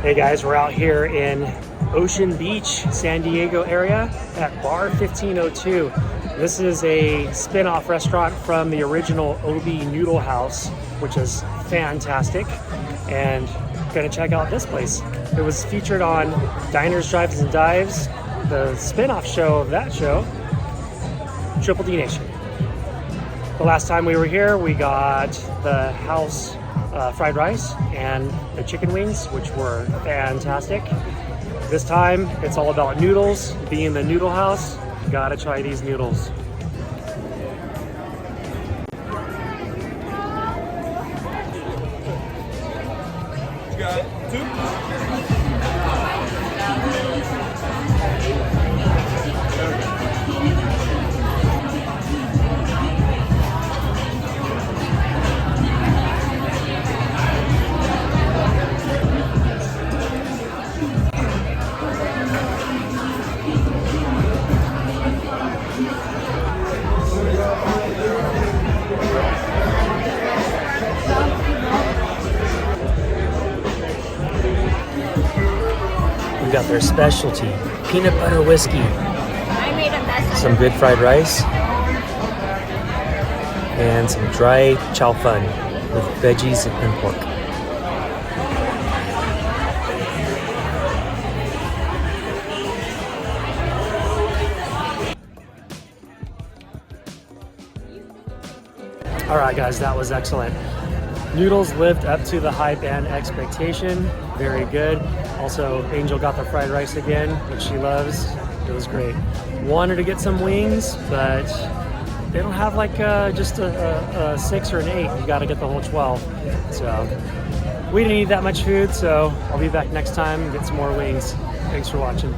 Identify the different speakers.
Speaker 1: Hey guys, we're out here in Ocean Beach, San Diego area at Bar 1502. This is a spin-off restaurant from the original OB Noodle House, which is fantastic. And gonna check out this place. It was featured on Diners, Drives, and Dives, the spin-off show of that show, Triple D Nation. The last time we were here, we got the house fried rice and the chicken wings, which were fantastic. This time, it's all about noodles. Being the noodle house, gotta try these noodles.
Speaker 2: You got two?
Speaker 1: We got their specialty, peanut butter whiskey,
Speaker 3: I made a mess of
Speaker 1: some good fried rice, and some dry chow fun with veggies and pork. All right, guys, that was excellent. Noodles lived up to the hype and expectation. Very good. Also, Angel got the fried rice again, which she loves. It was great. Wanted to get some wings, but they don't have like just a 6 or an 8. You got to get the whole 12. So we didn't eat that much food, so I'll be back next time and get some more wings. Thanks for watching.